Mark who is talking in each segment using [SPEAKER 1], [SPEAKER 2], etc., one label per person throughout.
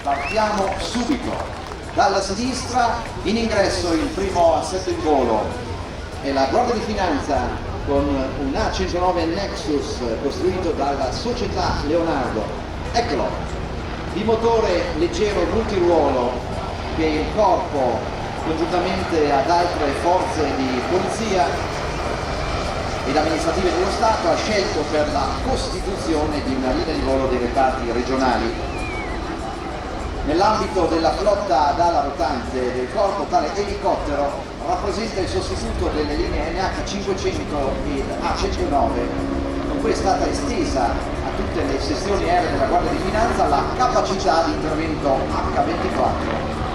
[SPEAKER 1] Partiamo subito. Dalla sinistra in ingresso il primo assetto in volo è la Guardia di Finanza con un A109 Nexus costruito dalla società Leonardo. Eccolo, bimotore leggero multiruolo che il corpo, congiuntamente ad altre forze di polizia ed amministrative dello Stato, ha scelto per la costituzione di una linea di volo dei reparti regionali. Nell'ambito della flotta ad ala rotante del corpo, tale elicottero rappresenta il sostituto delle linee NH500 ed A109, con cui è stata estesa a tutte le sezioni aeree della Guardia di Finanza la capacità di intervento H24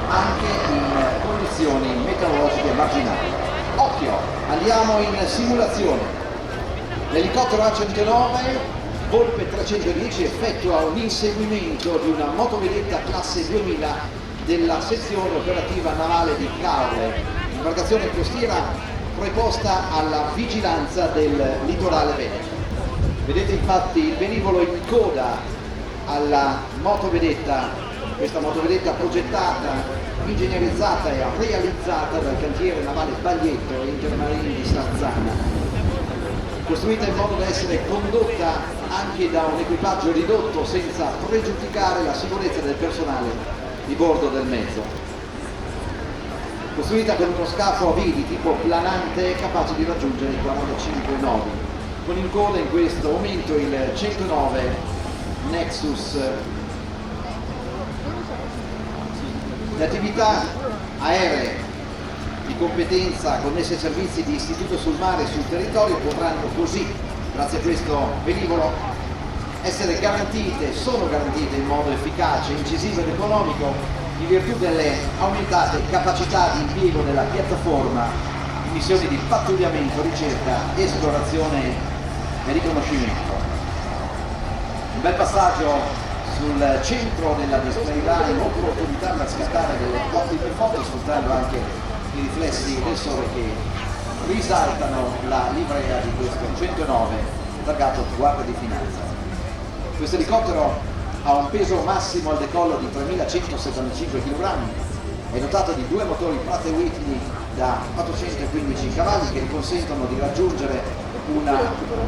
[SPEAKER 1] anche in condizioni meteorologiche marginali. Occhio, andiamo in simulazione. L'elicottero A109 Volpe 310 effettua un inseguimento di una motovedetta classe 2000 della sezione operativa navale di Caorle, imbarcazione costiera preposta alla vigilanza del litorale veneto. Vedete infatti il velivolo in coda alla motovedetta, questa motovedetta progettata, ingegnerizzata e realizzata dal cantiere navale Baglietto e Intermarine di Sarzana, costruita in modo da essere condotta anche da un equipaggio ridotto senza pregiudicare la sicurezza del personale di bordo del mezzo. Costruita con uno scafo a vidi tipo planante capace di raggiungere i 45 nodi, con in coda in questo momento il 109 Nexus. Le attività aeree di competenza connesse ai servizi di istituto sul mare e sul territorio potranno così, grazie a questo velivolo, essere garantite, sono garantite in modo efficace, incisivo ed economico in virtù delle aumentate capacità di impiego della piattaforma in missioni di pattugliamento, ricerca, esplorazione e riconoscimento. Un bel passaggio sul centro della display line, opportunità per scattare delle ottime foto, sfruttando anche i riflessi del sole che risaltano la livrea di questo 109 targato Guardia di Finanza. Questo elicottero ha un peso massimo al decollo di 3.175 kg, è dotato di due motori Pratt & Whitney da 415 cavalli che gli consentono di raggiungere una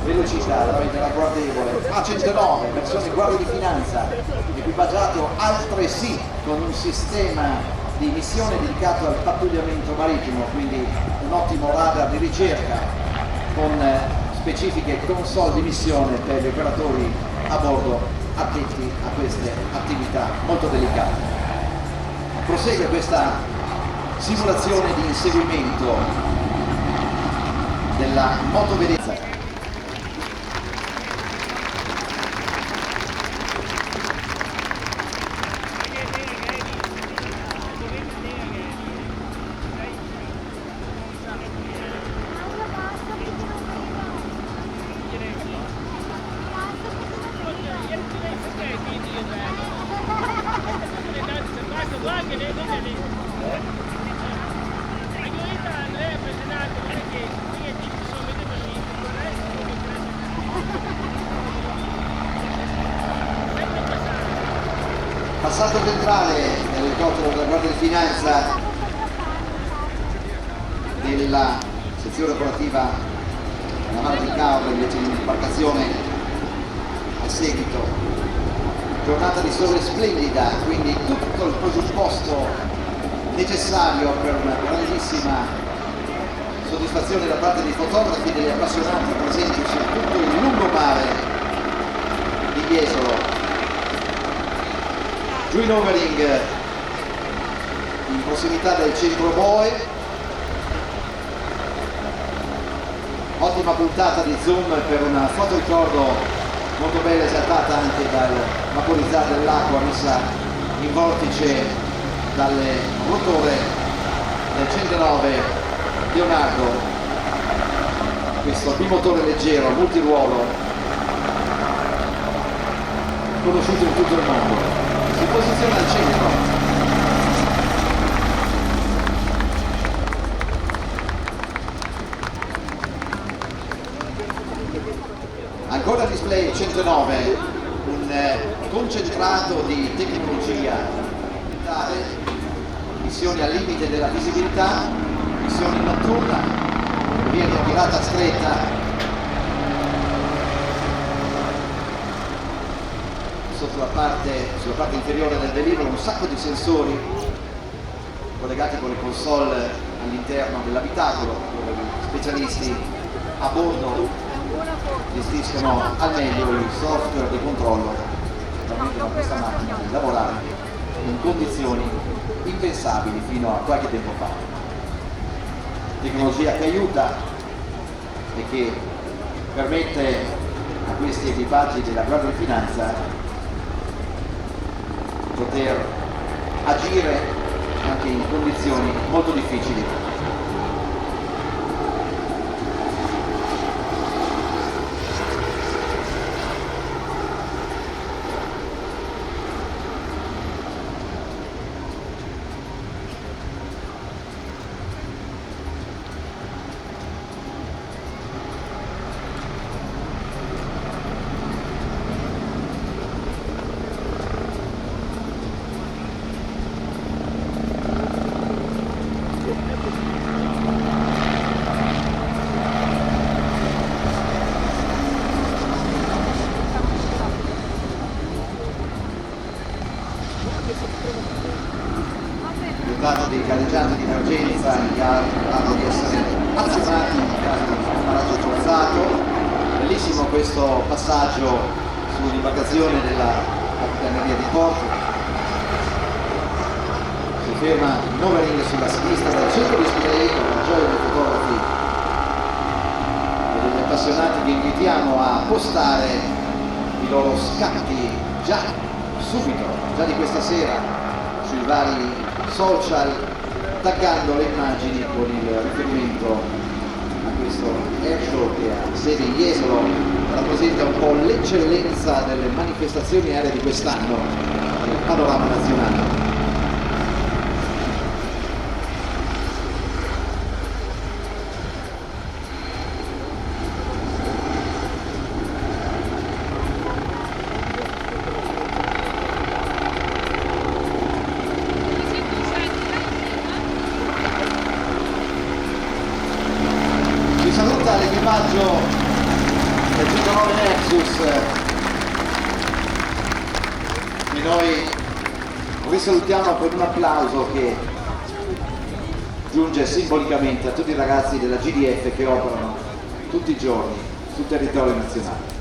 [SPEAKER 1] velocità veramente ragguardevole. A109, versione Guardia di Finanza, equipaggiato altresì con un sistema di missione dedicato al pattugliamento marittimo, quindi un ottimo radar di ricerca con specifiche console di missione per gli operatori a bordo addetti a queste attività molto delicate. Prosegue questa simulazione di inseguimento della motovedetta. Passato centrale dell'elicottero della Guardia di Finanza della sezione operativa navale di Caorle, invece in imbarcazione a seguito. Giornata di sole splendida, quindi tutto il presupposto necessario per una grandissima soddisfazione da parte dei fotografi e degli appassionati presenti su tutto il lungomare di Jesolo. Giù in overing in prossimità del centro boe, ottima puntata di zoom per una fotoricordo molto bella, esaltata anche dal vaporizzare dell'acqua messa in vortice dal rotore del 109 Leonardo, questo bimotore leggero multiruolo conosciuto in tutto il mondo. Si posiziona al centro. Ancora display 109, un concentrato di tecnologia fare missioni al limite della visibilità, missioni notturna, viene tirata stretta, sulla parte inferiore del velivolo un sacco di sensori collegati con le console all'interno dell'abitacolo, dove gli specialisti a bordo gestiscono al meglio il software di controllo, permettono a questa macchina di lavorare in condizioni impensabili fino a qualche tempo fa. Tecnologia che aiuta e che permette a questi equipaggi della Guardia di Finanza poter agire anche in condizioni molto difficili. Dotato dei galleggianti di emergenza in grado di essere azionati in caso di sparaggio forzato. Bellissimo questo passaggio sull'imbarcazione della Capitaneria di Porto. Si ferma il Novering sulla sinistra del centro display con la gioia dei fotografi e degli appassionati che invitiamo a postare i loro scatti già subito, già di questa sera, sui vari social, taggando le immagini con il riferimento a questo airshow che ha sede in Jesolo, rappresenta un po' l'eccellenza delle manifestazioni aeree di quest'anno nel panorama nazionale. Si saluta l'equipaggio del 109 Nexus e noi risalutiamo con un applauso che giunge simbolicamente a tutti i ragazzi della GDF che operano tutti i giorni sul territorio nazionale.